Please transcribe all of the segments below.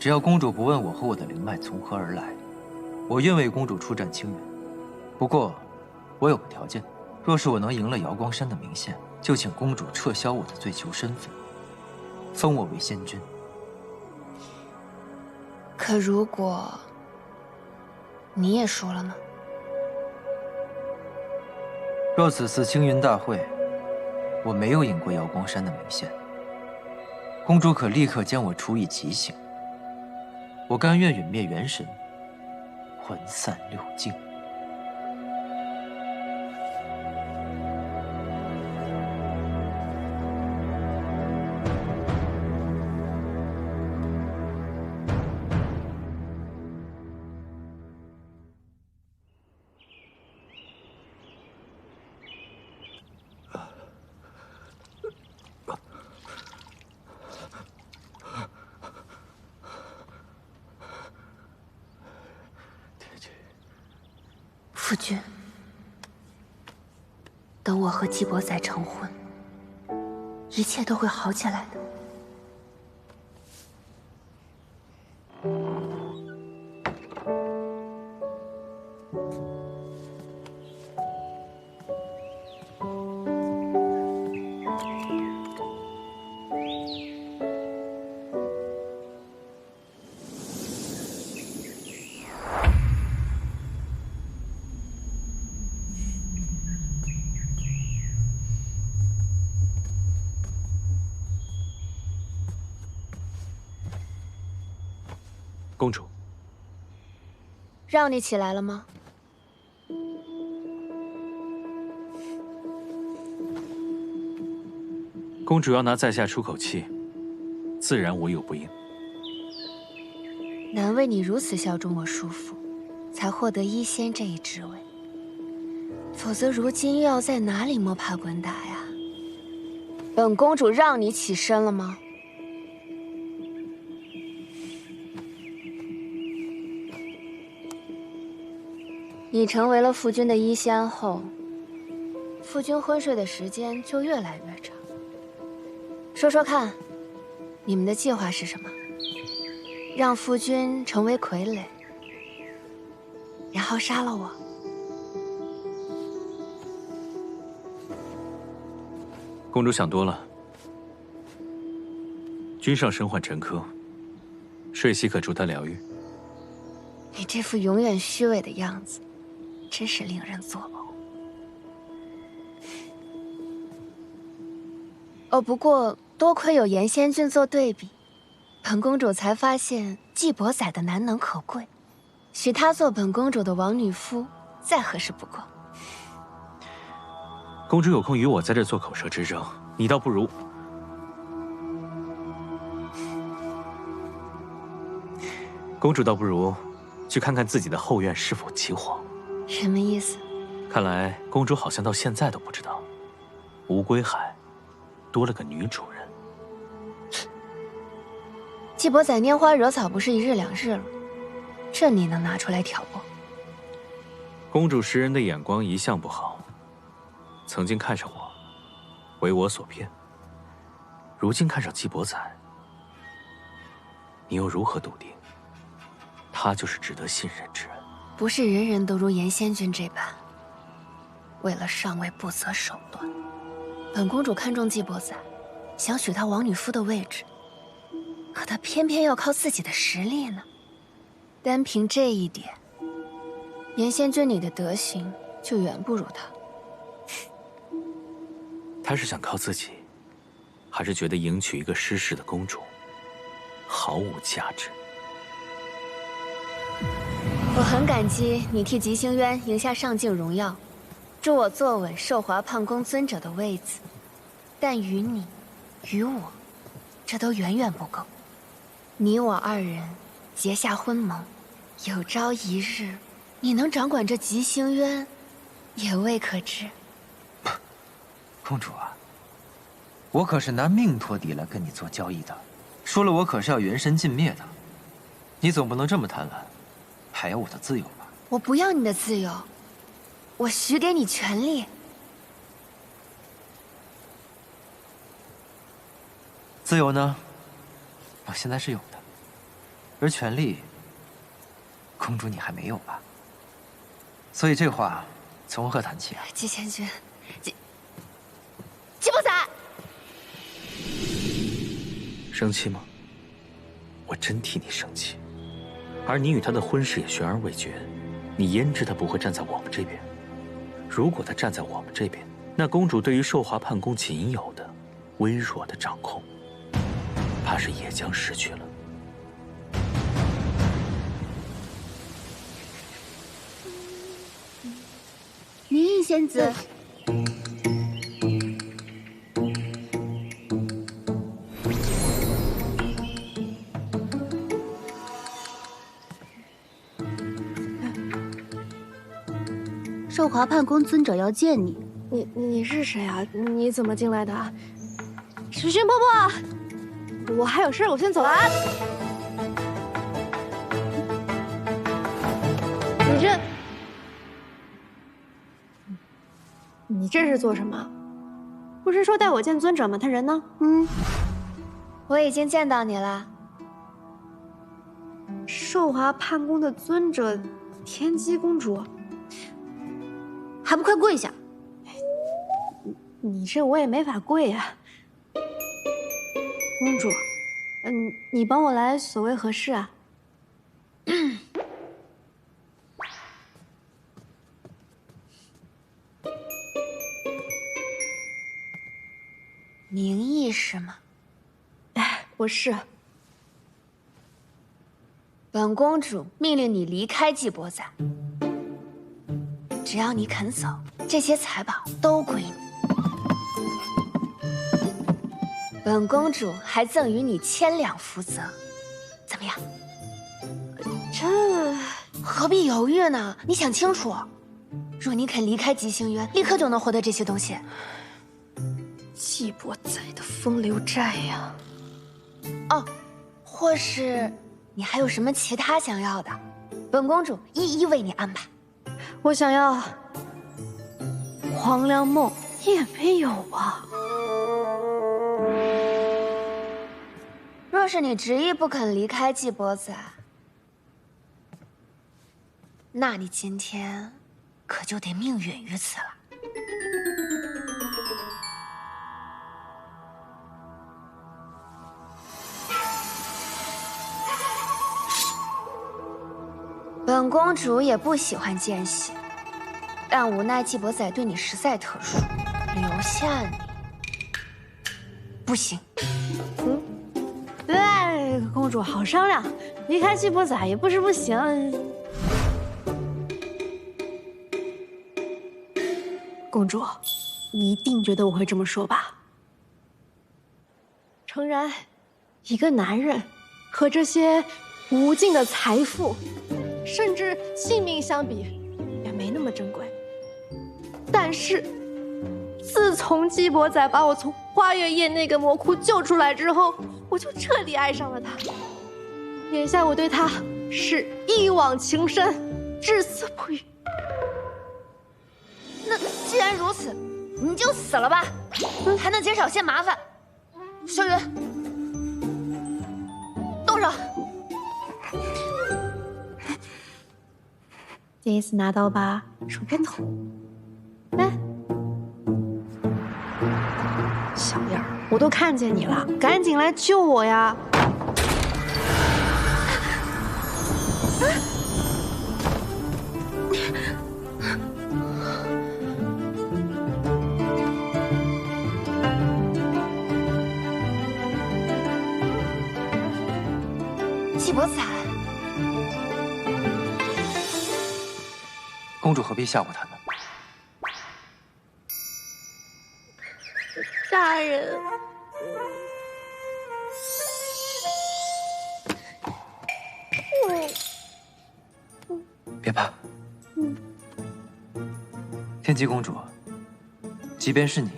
只要公主不问我和我的灵脉从何而来，我愿为公主出战清源。不过，我有个条件，若是我能赢了瑶光山的明线，就请公主撤销我的罪囚身份，封我为仙君。可如果你也输了呢？若此次青云大会，我没有赢过瑶光山的明线，公主可立刻将我处以极刑。我甘愿陨灭元神，魂散六境。夫君，等我和季伯载成婚，一切都会好起来的。公主，让你起来了吗？公主要拿在下出口气，自然无有不应。难为你如此效忠我叔父，才获得医仙这一职位。否则如今又要在哪里摸爬滚打呀？本公主让你起身了吗？你成为了夫君的医仙后，夫君昏睡的时间就越来越长。说说看，你们的计划是什么？让夫君成为傀儡，然后杀了我？公主想多了。君上身患沉疴，睡息可助他疗愈。你这副永远虚伪的样子，真是令人作呕。哦，不过多亏有严仙君做对比，本公主才发现季伯载的难能可贵，许他做本公主的王女夫，再合适不过。公主有空与我在这做口舌之争，你倒不如……公主倒不如去看看自己的后院是否起火。什么意思？看来公主好像到现在都不知道，乌龟海多了个女主人。季伯载拈花惹草不是一日两日了，这你能拿出来挑拨？公主识人的眼光一向不好，曾经看上我，为我所骗。如今看上季伯载，你又如何笃定他就是值得信任之人？不是人人都如严仙君这般，为了上位不择手段。本公主看中季伯载，想许他王女夫的位置，可他偏偏要靠自己的实力呢。单凭这一点，严仙君你的德行就远不如他。他是想靠自己，还是觉得迎娶一个失势的公主毫无价值？我很感激你替吉星渊赢下上境荣耀，助我坐稳寿华胖宫尊者的位子，但于你，于我，这都远远不够。你我二人结下婚盟，有朝一日，你能掌管这吉星渊，也未可知。公主啊，我可是拿命托底来跟你做交易的，输了我可是要元神尽灭的。你总不能这么贪婪，还要我的自由吧？我不要你的自由，我许给你权利。自由呢，我现在是有的。而权力，公主你还没有吧？所以这话从何谈起啊？季贤君，季伯仔，生气吗？我真替你生气。而你与他的婚事也悬而未决，你焉知他不会站在我们这边？如果他站在我们这边，那公主对于寿华判宫仅有的微弱的掌控，怕是也将失去了。林仙子。寿华判宫尊者要见你。你是谁啊？你怎么进来的？时熏婆婆，我还有事，我先走了啊。你这是做什么？不是说带我见尊者吗？他人呢？我已经见到你了。寿华判宫的尊者，天机公主。还不快跪下！你这我也没法跪呀。公主，你帮我来所谓何事啊？名义是吗？我是。本公主命令你离开季伯载。只要你肯走，这些财宝都归你。本公主还赠予你1000两福泽，怎么样？这何必犹豫呢？你想清楚。若你肯离开吉星渊，立刻就能获得这些东西。季伯载的风流债呀！哦，或是你还有什么其他想要的，本公主一一为你安排。我想要黄粱梦也没有啊。若是你执意不肯离开季伯载，那你今天可就得命陨于此了。本公主也不喜欢见血，但无奈季伯载对你实在特殊，留下你不行。对，公主好商量，离开季伯载也不是不行。公主，你一定觉得我会这么说吧？诚然，一个男人和这些无尽的财富，甚至性命相比，也没那么珍贵。但是，自从季伯载把我从花月夜那个魔窟救出来之后，我就彻底爱上了他。眼下我对他是一往情深，至死不渝。那既然如此，你就死了吧，还能减少些麻烦。小云，动手！第一次拿刀吧，手边疼。来，小样儿，我都看见你了，赶紧来救我呀！季伯载，公主何必吓唬他呢？大人，别怕。天机公主，即便是你，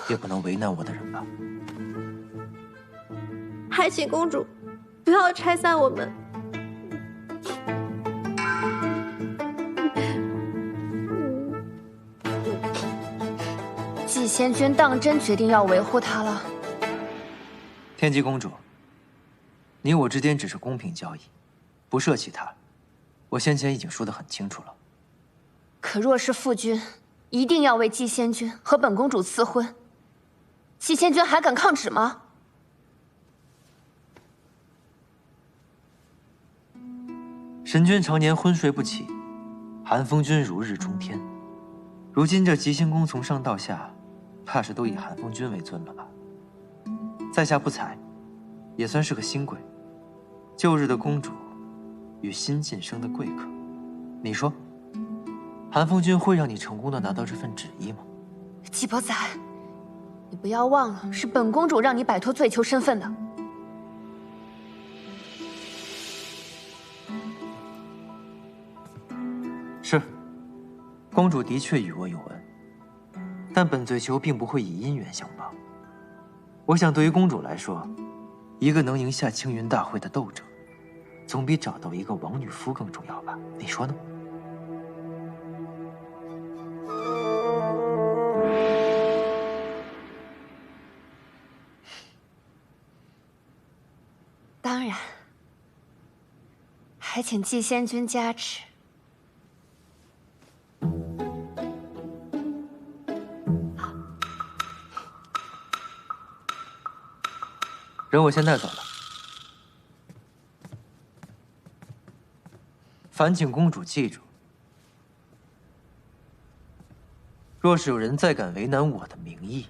也不能为难我的人吧？还请公主不要拆散我们。季仙君当真决定要维护他了。天机公主，你我之间只是公平交易，不涉其他，我先前已经说得很清楚了。可若是父君一定要为季仙君和本公主赐婚，季仙君还敢抗旨吗？神君常年昏睡不起，寒风君如日中天。如今这吉星宫从上到下，怕是都以寒风君为尊了吧？在下不才，也算是个新贵。旧日的公主与新晋升的贵客，你说，寒风君会让你成功的拿到这份旨意吗？季伯载，你不要忘了，是本公主让你摆脱醉囚身份的。是，公主的确与我有恩，但本醉囚并不会以姻缘相帮。我想，对于公主来说，一个能赢下青云大会的斗者，总比找到一个王女夫更重要吧？你说呢？当然，还请季仙君加持。人我先带走了。烦请公主记住，若是有人再敢为难我的名义，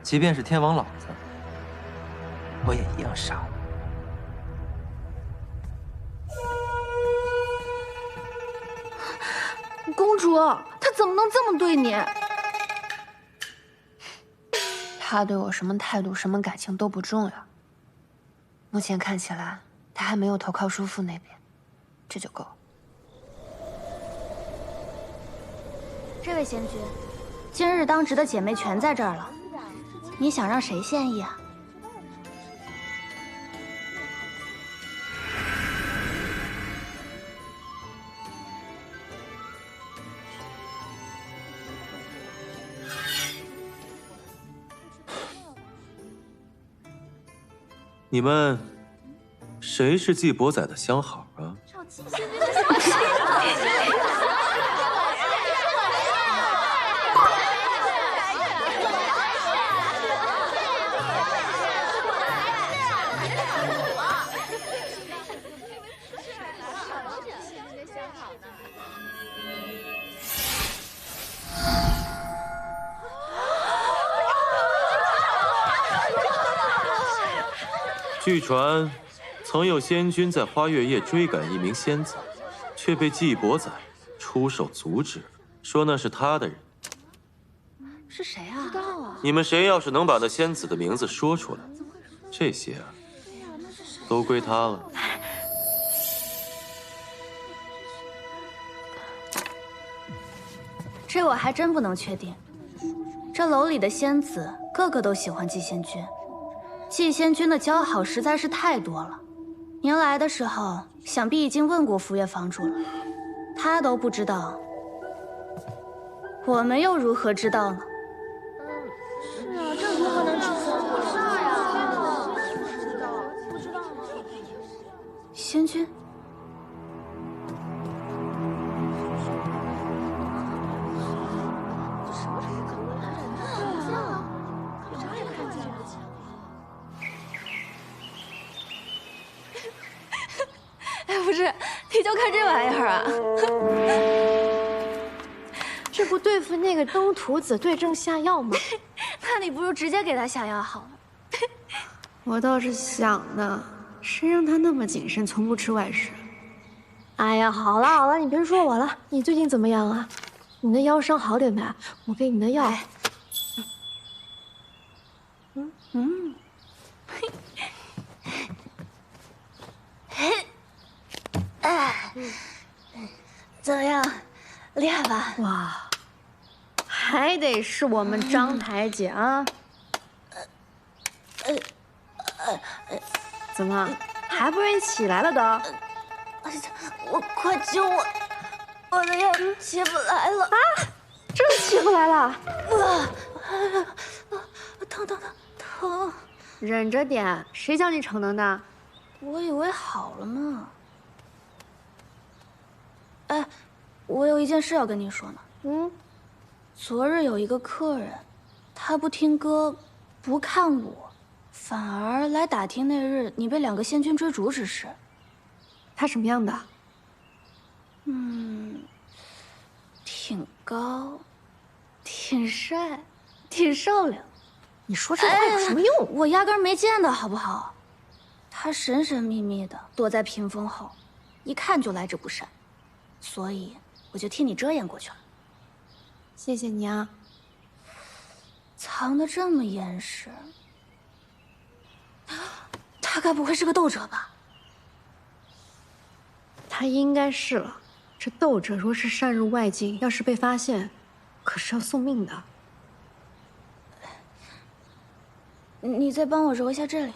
即便是天王老子，我也一样杀了。公主，他怎么能这么对你？他对我什么态度、什么感情都不重要。目前看起来，他还没有投靠叔父那边，这就够。这位仙君，今日当值的姐妹全在这儿了，你想让谁献艺啊？你们谁是季伯载的相好啊？据传，曾有仙君在花月夜追赶一名仙子，却被季伯载出手阻止，说那是他的人。是谁啊？不知道啊。你们谁要是能把那仙子的名字说出来，这些啊，都归他了。这我还真不能确定。这楼里的仙子个个都喜欢季仙君。季仙君的交好实在是太多了，您来的时候想必已经问过福月房主了，他都不知道，我们又如何知道呢？是啊，这如何能知道呀？不知道。仙君，不是，你就看这玩意儿啊！这不对付那个东土子对症下药吗？那你不如直接给他下药好了。我倒是想呢，谁让他那么谨慎，从不吃外食？哎呀，好了好了，你别说我了。你最近怎么样啊？你的腰伤好点没？我给你的药。怎么样，厉害吧？哇，还得是我们张台姐啊！怎么还不愿意起来了都？我快救我！我的腰起不来了啊！真起不来了！疼！忍着点，谁叫你逞能的？我以为好了呢。哎，我有一件事要跟你说呢。昨日有一个客人，他不听歌，不看我，反而来打听那日你被2个仙君追逐之事。他什么样的？挺高，挺帅，挺瘦良。你说这话有什么用？我压根没见到，好不好？他神神秘秘的躲在屏风后，一看就来者不善，所以我就替你遮掩过去了。谢谢你啊。藏得这么严实，他该不会是个斗者吧？他应该是了。这斗者若是擅入外境，要是被发现，可是要送命的。你再帮我揉一下这里。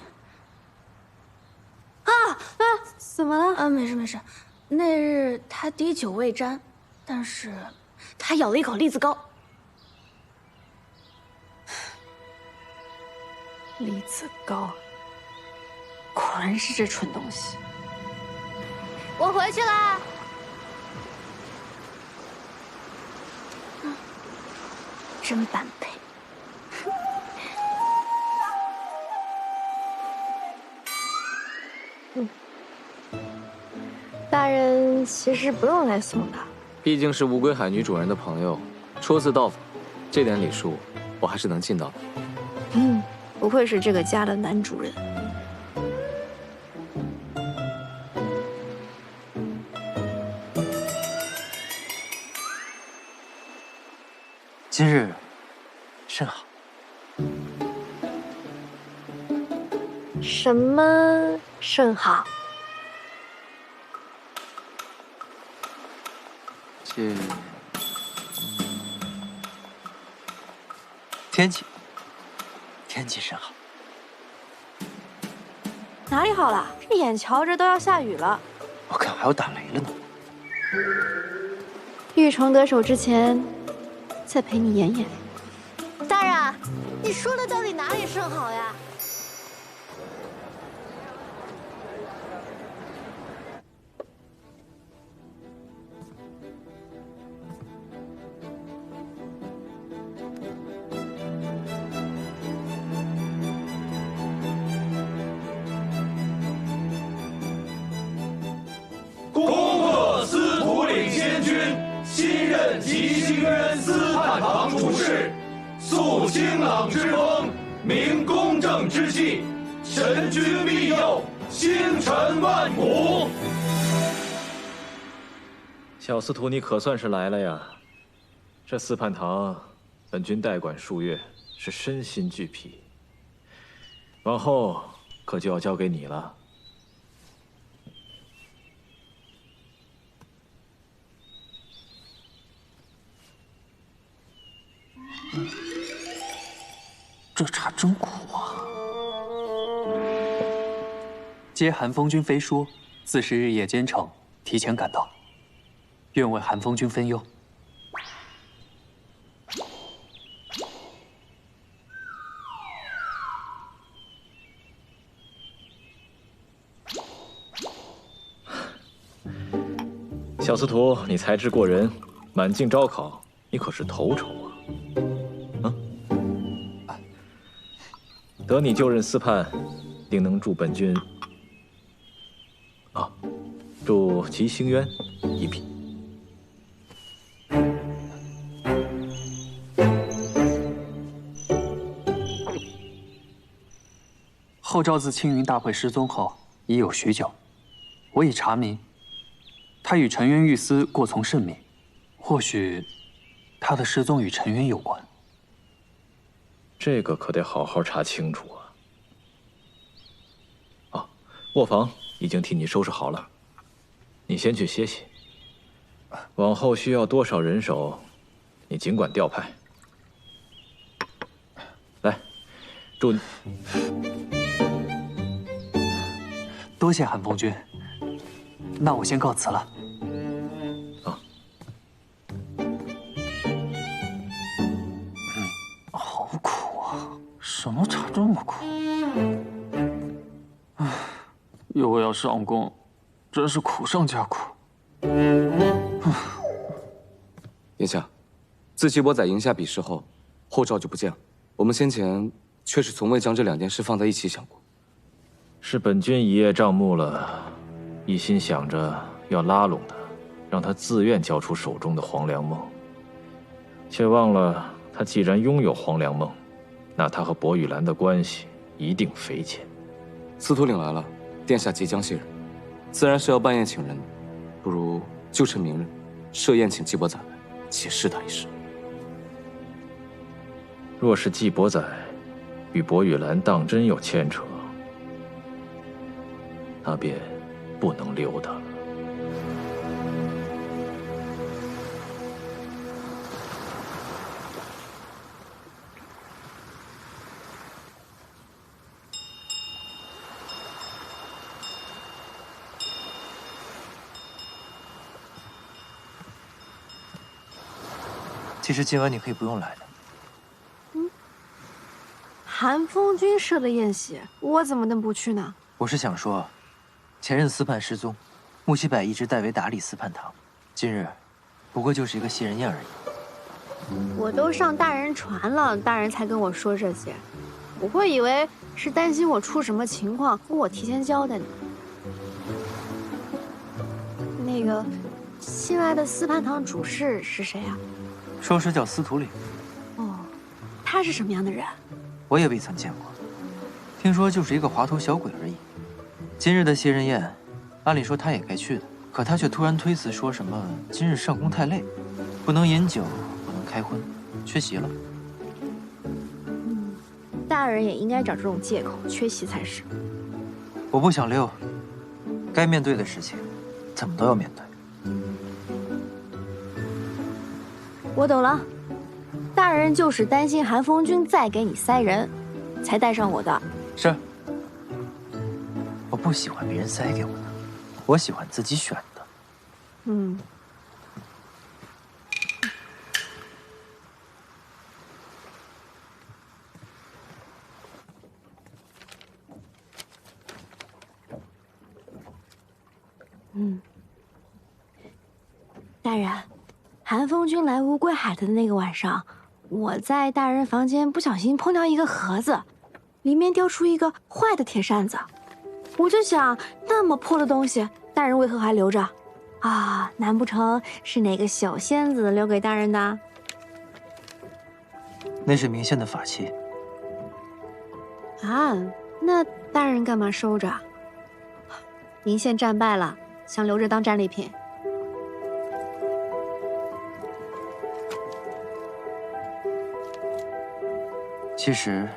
怎么了？没事没事。那日他滴酒未沾，但是他咬了一口栗子糕。栗子糕，果然是这蠢东西。我回去啦。真般配。大人其实不用来送的。毕竟是乌龟海女主人的朋友，初次到访，这点礼数我还是能尽到的。不愧是这个家的男主人。今日甚好。什么甚好？天气甚好。哪里好了？这眼瞧着都要下雨了。我看还要打雷了呢。玉虫得手之前，再陪你演演。大人，你说的到底哪里甚好呀？恭贺司徒领先君新任吉星渊司判堂主事，肃清朗之风，明公正之气，神君庇佑，星辰万古。小司徒，你可算是来了呀！这司判堂，本君代管数月，是身心俱疲，往后可就要交给你了。这茶真苦啊！接寒风君飞说，自是日夜兼程，提前赶到，愿为寒风君分忧。小司徒，你才智过人，满境招考，你可是头筹啊！得你就任司判，定能助本君助吉星渊一臂。后赵自青云大会失踪后，已有许久，我已查明，他与沉渊玉司过从甚密，或许他的失踪与沉渊有关。这个可得好好查清楚啊！卧房已经替你收拾好了，你先去歇息。往后需要多少人手，你尽管调派。来，祝你。多谢寒风君，那我先告辞了。好苦啊！什么茶这么苦？又要上工，真是苦上加苦。殿下，自岐伯载赢下比试后，后赵就不见了。我们先前却是从未将这2件事放在一起想过。是本君一叶障目了，一心想着要拉拢他，让他自愿交出手中的黄粱梦，却忘了他既然拥有黄粱梦，那他和薄雨兰的关系一定匪浅。司徒领来了，殿下即将卸任，自然是要办宴请人，不如就趁明日设宴请季伯载来，且试他一试。若是季伯载与薄雨兰当真有牵扯，那便不能留他了。其实今晚你可以不用来的。韩风君设的宴席，我怎么能不去呢？我是想说，前任司判失踪，穆西柏一直代为打理司判堂，今日不过就是一个谢人宴而已。我都上大人船了，大人才跟我说这些，我会以为是担心我出什么情况，跟我提前交代呢。那个新来的司判堂主事是谁啊？说是叫司徒领。哦，他是什么样的人？我也未曾见过，听说就是一个滑头小鬼而已。今日的谢人宴，按理说他也该去的，可他却突然推辞，说什么今日上宫太累，不能饮酒，不能开荤，缺席了。大人也应该找这种借口缺席才是。我不想溜，该面对的事情，怎么都要面对。我懂了，大人就是担心韩风君再给你塞人，才带上我的。是。我不喜欢别人塞给我的，我喜欢自己选的。嗯。大人，韩风君来乌龟海的那个晚上，我在大人房间不小心碰到一个盒子，里面掉出一个坏的铁扇子。我就想，那么破的东西，大人为何还留着？啊，难不成是哪个小仙子留给大人的？那是明宪的法器。啊，那大人干嘛收着？明宪战败了，想留着当战利品。其实，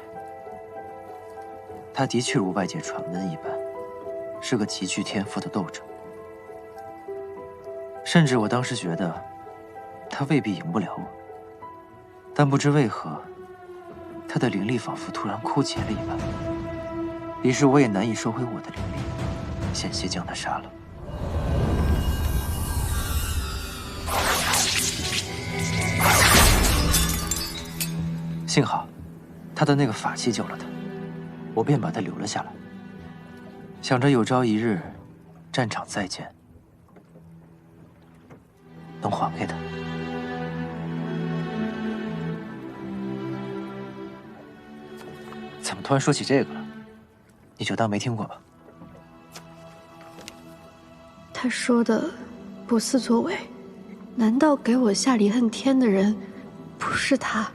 他的确如外界传闻一般，是个极具天赋的斗者。甚至我当时觉得，他未必赢不了我。但不知为何，他的灵力仿佛突然枯竭了一般。于是我也难以收回我的灵力，险些将他杀了。幸好，他的那个法器救了他，我便把他留了下来，想着有朝一日，战场再见，能还给他。怎么突然说起这个了？你就当没听过吧。他说的不思作为，难道给我下离恨天的人不是他？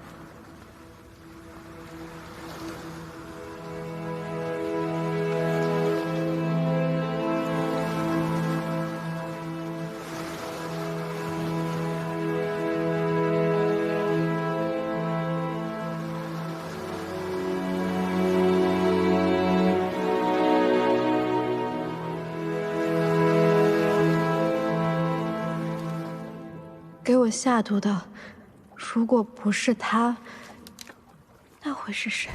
给我下毒的，如果不是他，那会是谁？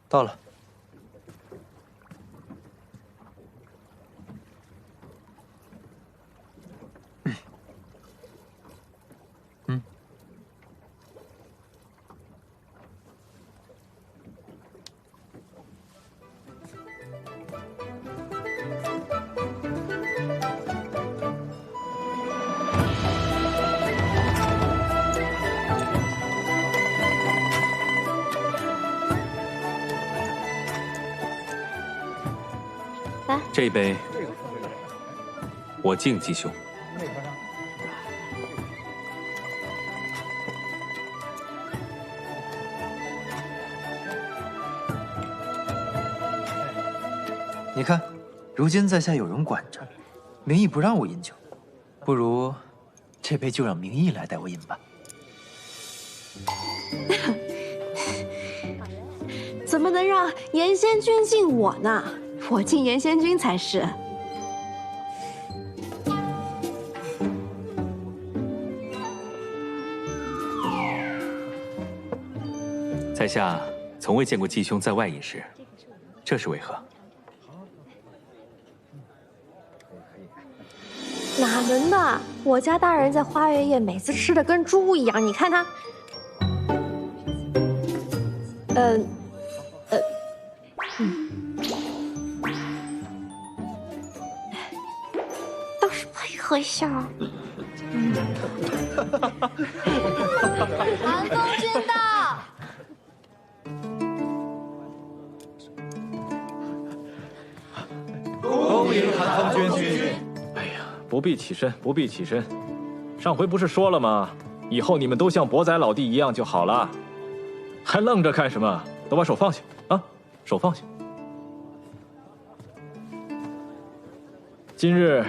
到了。这一杯，我敬继兄。你看，如今在下有人管着，明义不让我饮酒，不如这杯就让明义来带我饮吧。怎么能让严仙君敬我呢？我敬严仙君才是。在下从未见过继兄在外饮食，这是为何？哪能的？我家大人在花月夜每次吃的跟猪一样，你看他，倒是配合一下。寒风君到。恭迎寒风君。不必起身，不必起身。上回不是说了吗？以后你们都像博仔老弟一样就好了，还愣着干什么？都把手放下啊！手放下。今日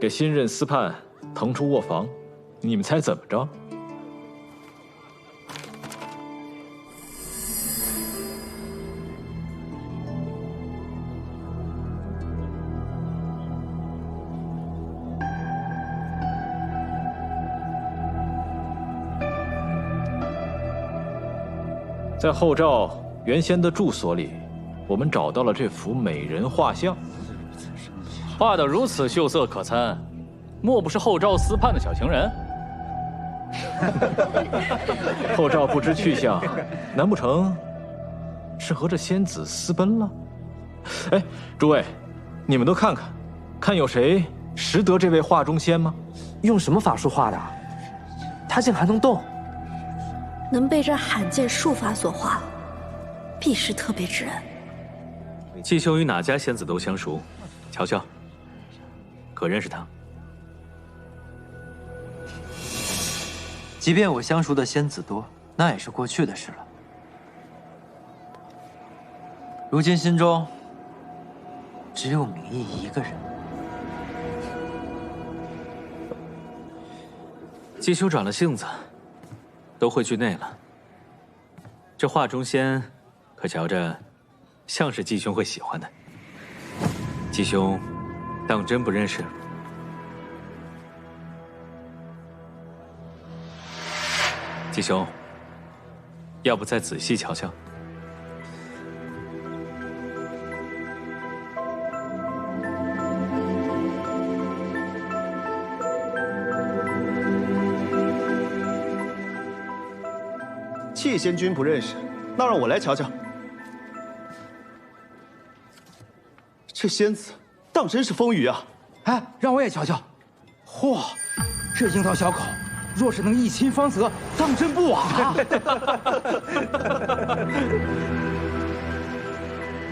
给新任司判腾出卧房，你们猜怎么着？在后赵原先的住所里，我们找到了这幅美人画像，画得如此秀色可餐，莫不是后赵司判的小情人？后赵不知去向，难不成是和这仙子私奔了？哎，诸位，你们都看看，看有谁识得这位画中仙吗？用什么法术画的？他竟还能动？能被这罕见术法所化，必是特别之人。继兄与哪家仙子都相熟，瞧瞧，可认识他？即便我相熟的仙子多，那也是过去的事了。如今心中只有明义一个人。继兄长了性子，都会惧内了。这画中仙，可瞧着像是继兄会喜欢的。继兄当真不认识？继兄，要不再仔细瞧瞧？气仙君不认识，那让我来瞧瞧。这仙子当真是风雨啊！哎，让我也瞧瞧。嚯，这樱桃小口，若是能一亲芳泽，当真不枉啊！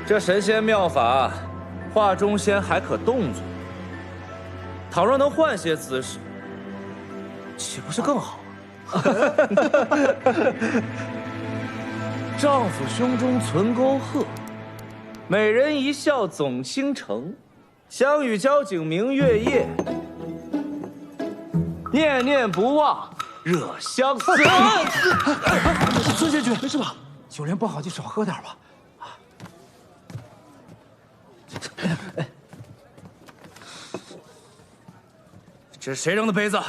这神仙妙法，画中仙还可动作。倘若能换些姿势，岂不是更好？丈夫胸中存沟壑，美人一笑总倾城。相与交颈明月夜，念念不忘惹相思。孙仙君，没事吧？酒量不好就少喝点吧。这是谁扔的杯子？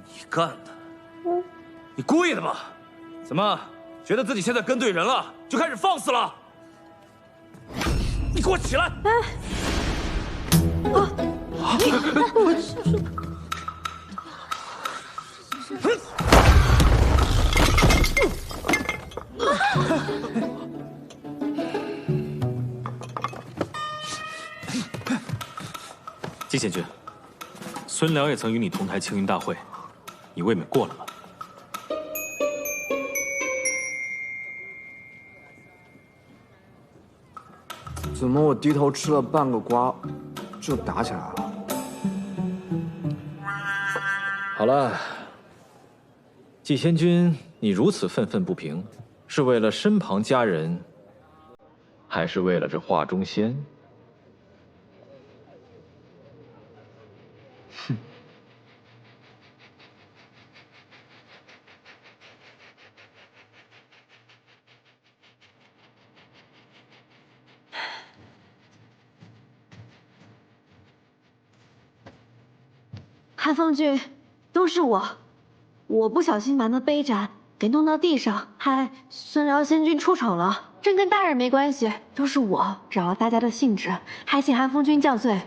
你干的？你故意的吧？怎么觉得自己现在跟对人了，就开始放肆了？你给我起来！季贤君，孙辽也曾与你同台青云大会，你未免过了吧？怎么我低头吃了半个瓜，就打起来了？好了，季仙君，你如此愤愤不平，是为了身旁佳人，还是为了这画中仙？哼。韩风君，都是我不小心把那杯盏给弄到地上，害孙辽仙君出丑了。这跟大人没关系，都是我扰了大家的兴致，还请韩风君降罪。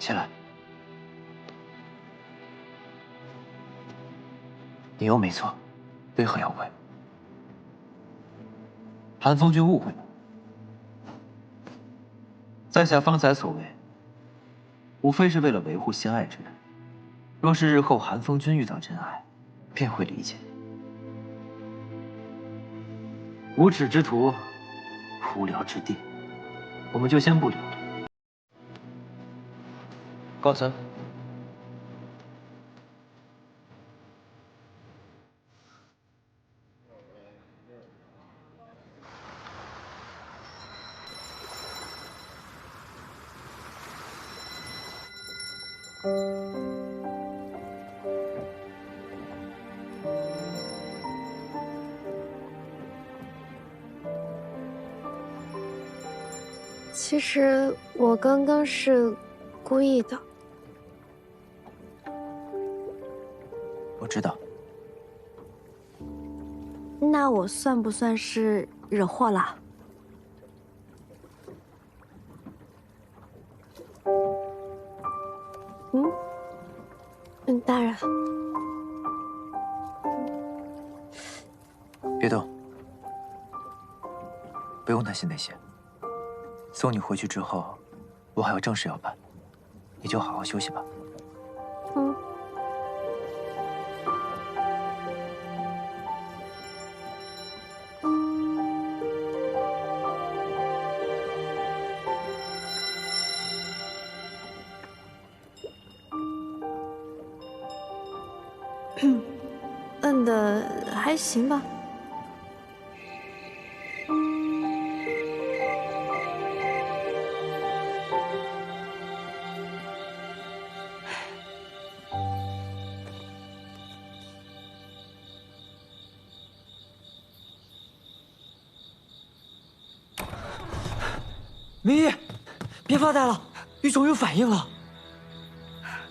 起来，你又没错，为何要跪？韩风君误会了，在下方才所为，无非是为了维护心爱之人。若是日后韩风君遇到真爱，便会理解。无耻之徒，无聊之地，我们就先不理了。高岑，其实我刚刚是故意的。我知道。那我算不算是惹祸了？大人，别动，不用担心那些。送你回去之后，我还有正事要办，你就好好休息吧。摁的还行吧。明义，别发呆了，玉种有反应了。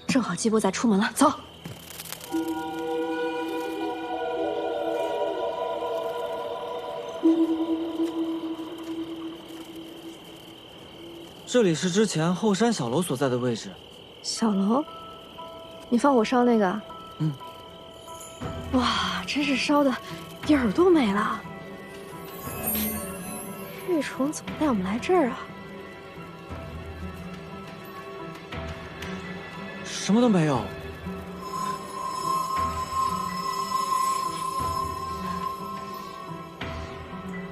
正好季伯仔出门了，走。这里是之前后山小楼所在的位置。小楼，你放火烧那个？哇，真是烧的底儿都没了。玉虫怎么带我们来这儿啊？什么都没有。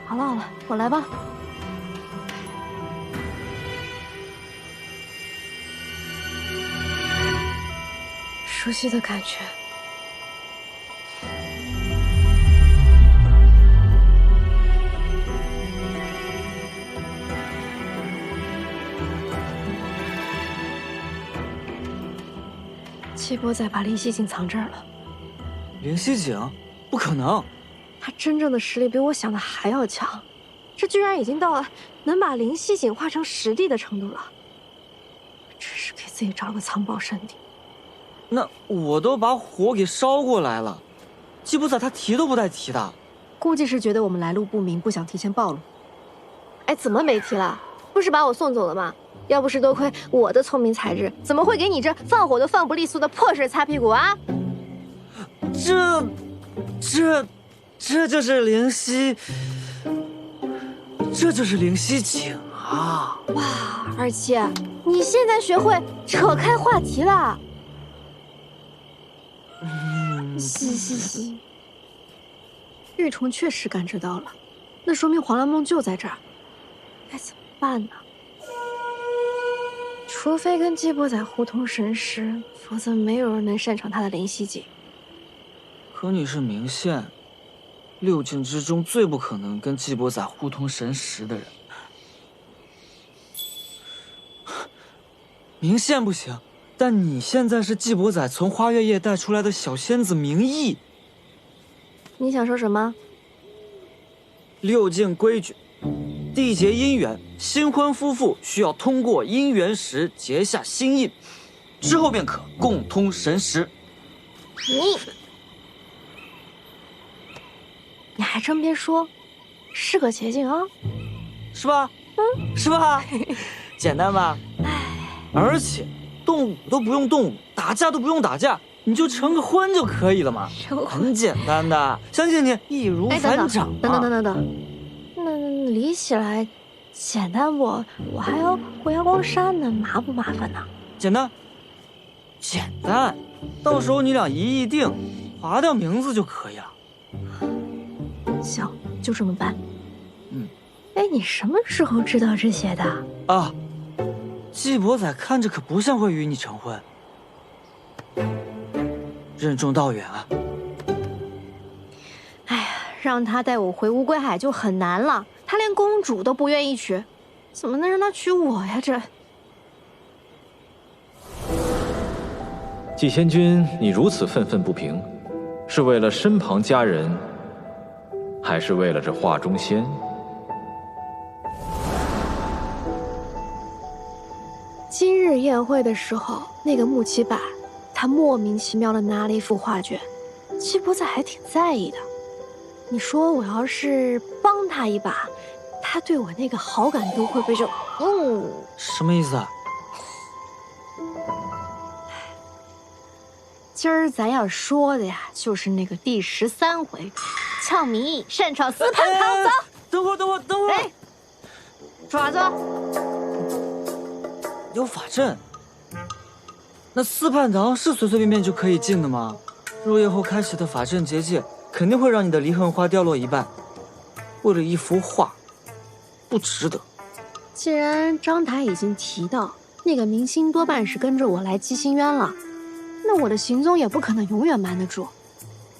好了好了，我来吧。熟悉的感觉。季伯仔把灵犀井藏这儿了。灵犀井？不可能！他真正的实力比我想的还要强，这居然已经到了能把灵犀井化成实地的程度了。真是给自己找了个藏宝圣地。那我都把火给烧过来了，季伯仔他提都不带提的。估计是觉得我们来路不明，不想提前暴露。哎，怎么没提了？不是把我送走了吗？要不是多亏我的聪明才智，怎么会给你这放火都放不利索的破事擦屁股啊？这就是灵犀，这就是灵犀井啊！哇，二七，你现在学会扯开话题了。嘻。玉虫确实感知到了，那说明黄蓝梦就在这儿。该怎么办？办呢？除非跟季伯仔互通神识，否则没有人能擅长他的灵犀技。可你是明宪，6境之中最不可能跟季伯仔互通神识的人。明宪不行，但你现在是季伯仔从花月夜带出来的小仙子明义。你想说什么？6境规矩。缔结姻缘，新婚夫妇需要通过姻缘石结下心印，之后便可共通神识。你还真别说，是个捷径啊，是吧？是吧？简单吧？而且动武都不用动武，打架都不用打架，你就成个婚就可以了嘛，很简单的，相信你易如反掌。等。那理起来简单不？我还要回阳光山呢，麻不麻烦呢？简单，简单。到时候你俩一议定，划掉名字就可以了。行，就这么办。哎，你什么时候知道这些的？啊，季伯仔看着可不像会与你成婚，任重道远啊。哎呀，让他带我回乌龟海就很难了，他连公主都不愿意娶，怎么能让他娶我呀？这季仙君，你如此愤愤不平，是为了身旁佳人，还是为了这画中仙？今日宴会的时候，那个穆奇柏，他莫名其妙的拿了一幅画卷，季伯仔还挺在意的。你说我要是帮他一把，他对我那个好感度会不会就……什么意思啊？今儿咱要说的呀，就是那个第13回，俏明义擅闯司判堂。走，等会儿，哎，爪子，有法阵。那司判堂是随随便便就可以进的吗？入夜后开启的法阵结界，肯定会让你的离恨花掉落一半。为了一幅画，不值得。既然张台已经提到那个明星多半是跟着我来姬心渊了，那我的行踪也不可能永远瞒得住。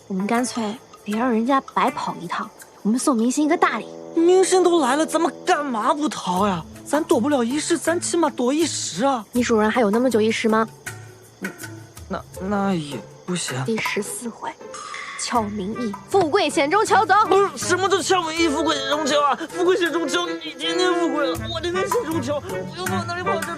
我们干脆别让人家白跑一趟，我们送明星一个大礼。明星都来了，咱们干嘛不逃呀？咱躲不了一世，咱起码躲一时啊！你主人还有那么久一时吗？那也不行。第14回，俏明义，富贵险中求。走。不是，什么叫俏明义，富贵险中求啊？富贵险中求，你天天富贵了，我天天险中求，我又往哪里跑去了？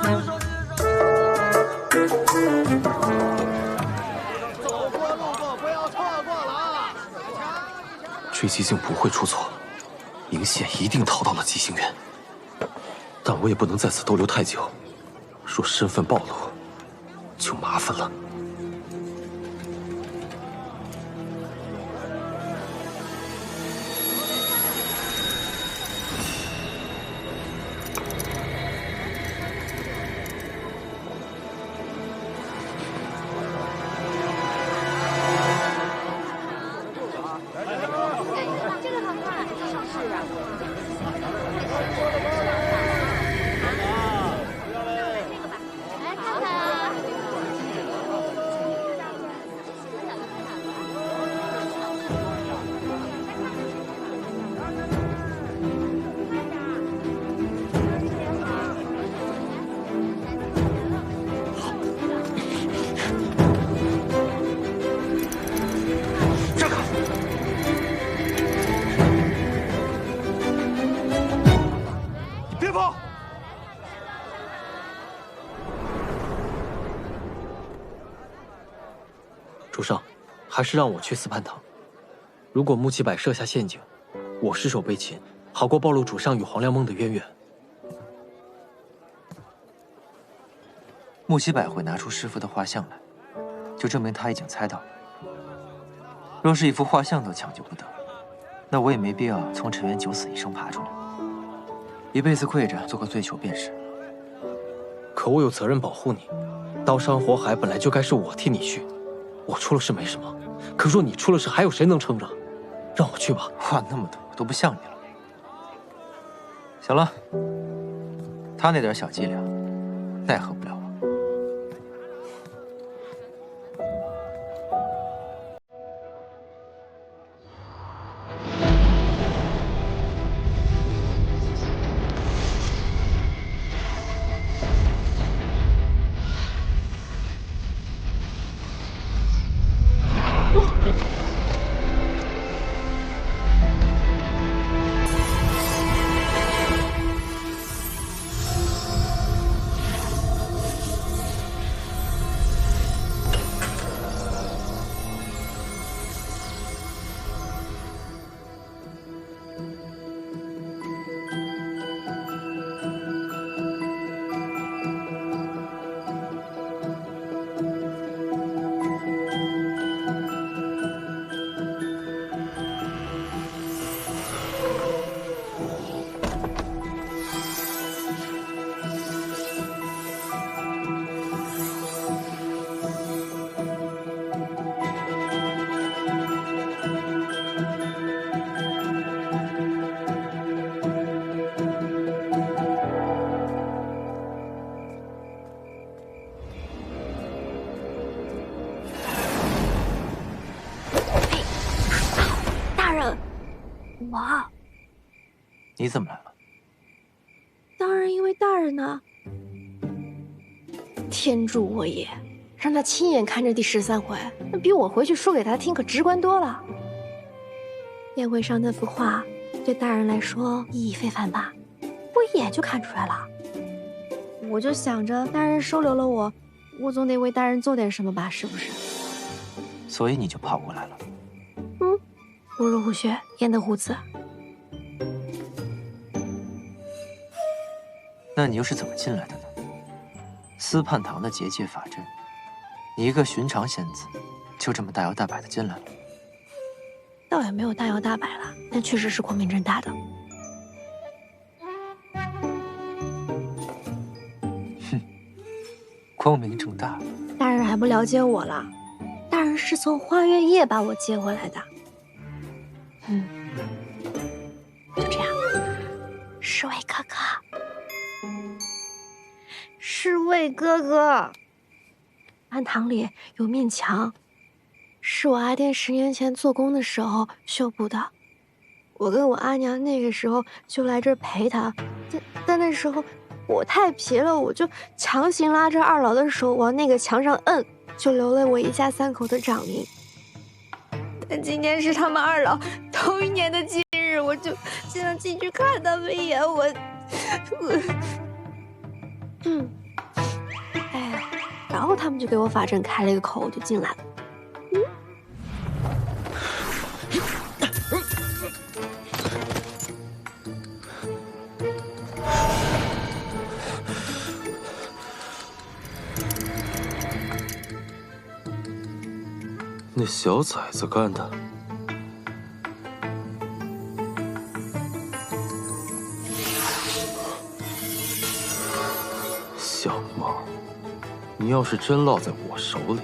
走过路过不要错过了啊！追击境不会出错，明宪一定逃到了姬星渊，但我也不能在此逗留太久，若身份暴露，就麻烦了。主上，还是让我去司判堂。如果穆奇柏设下陷阱，我失手被擒，好过暴露主上与黄粱梦的渊源。穆奇柏会拿出师傅的画像来，就证明他已经猜到了。若是一幅画像都抢救不得，那我也没必要从陈渊九死一生爬出来，一辈子跪着做个罪囚便是。可我有责任保护你，刀山火海本来就该是我替你去。我出了事没什么，可若你出了事，还有谁能撑着？让我去吧。话那么多，我都不像你了。行了，他那点小伎俩，奈何不了我。我，你怎么来了？当然因为大人呢。天助我也，让他亲眼看着第13回，那比我回去说给他听可直观多了。宴会上那幅画，对大人来说意义非凡吧？我一眼就看出来了。我就想着，大人收留了我，我总得为大人做点什么吧，是不是？所以你就跑过来了。不入虎穴，焉得虎子？那你又是怎么进来的呢？司泮堂的结界法阵，你一个寻常仙子，就这么大摇大摆的进来了？倒也没有大摇大摆了，但确实是光明正大的。哼，光明正大。大人还不了解我了，大人是从花月夜把我接回来的。就这样，侍卫哥哥，侍卫哥哥，庵堂里有面墙，是我阿爹10年前做工的时候修补的。我跟我阿娘那个时候就来这儿陪他，但那时候我太皮了，我就强行拉着二老的手往那个墙上摁，就留了我一家3口的掌印。但今天是他们2老头1年的忌日，我就想进去看他们一眼。哎呀，然后他们就给我法阵开了一个口，我就进来了。那小崽子干的。小梦，你要是真落在我手里，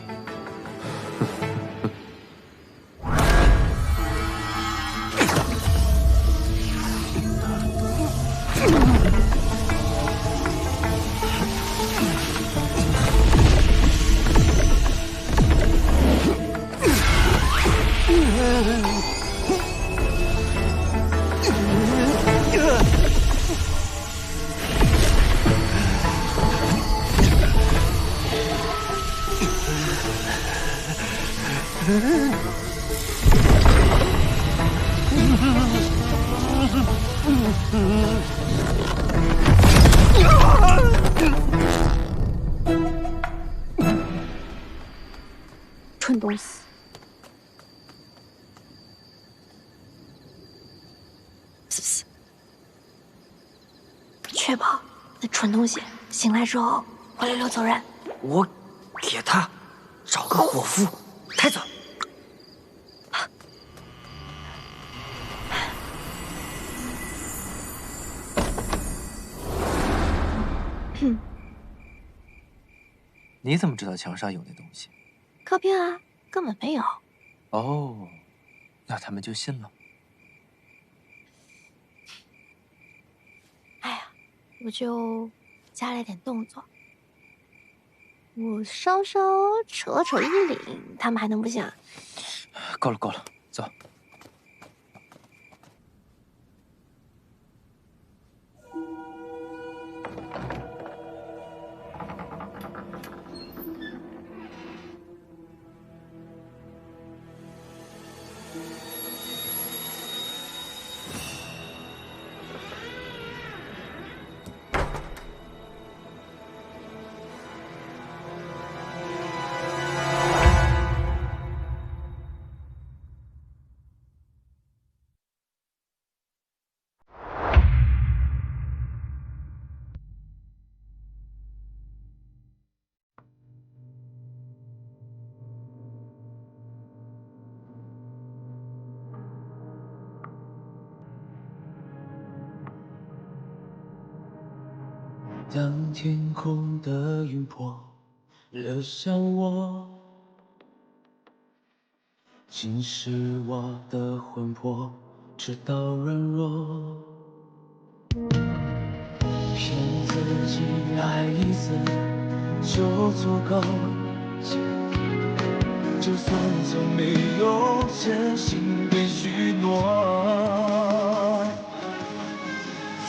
蠢东西！确保那蠢东西醒来之后会溜溜走人。我给他找个伙夫带走。你怎么知道墙上有那东西？靠边啊，根本没有。哦，那他们就信了。哎呀，我就加了点动作。我稍稍扯了扯衣领，他们还能不信啊？够了够了，走。当天空的云波惹上我，侵蚀我的魂魄，直到软弱。骗自己爱一次就足够，就算从没有真心被许诺。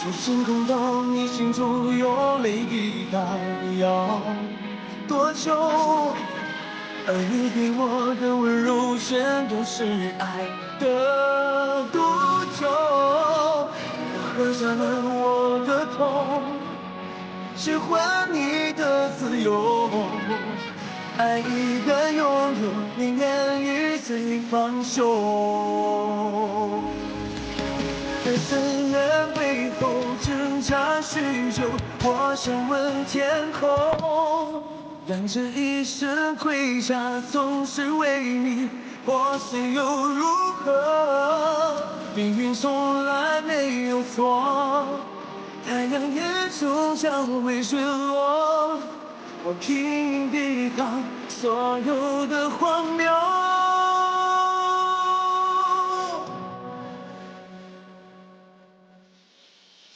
从星空到你心中有泪滴答，要多久？而你给我的温柔全都是爱的赌咒。我喝下了我的痛，去换你的自由。爱一旦拥有，宁愿与随放手。在深渊背后挣扎许久，我想问天空，让这一生盔甲总是为你破碎又如何？命运从来没有错，太阳也终将会坠落。我拼命抵抗所有的荒谬。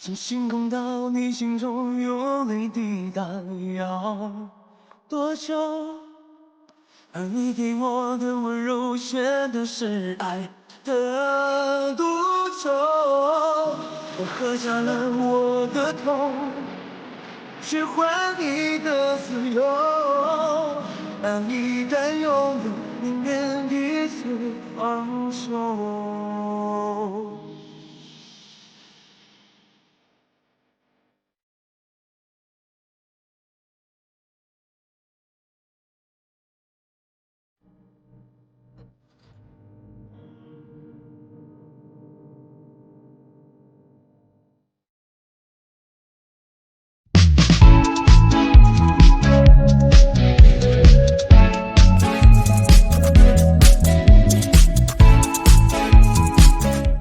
从星空到你心中有泪滴答，要多久？而你给我的温柔全都是爱的赌咒。我喝下了我的痛，去换你的自由。爱一旦拥有，宁愿彼此放手。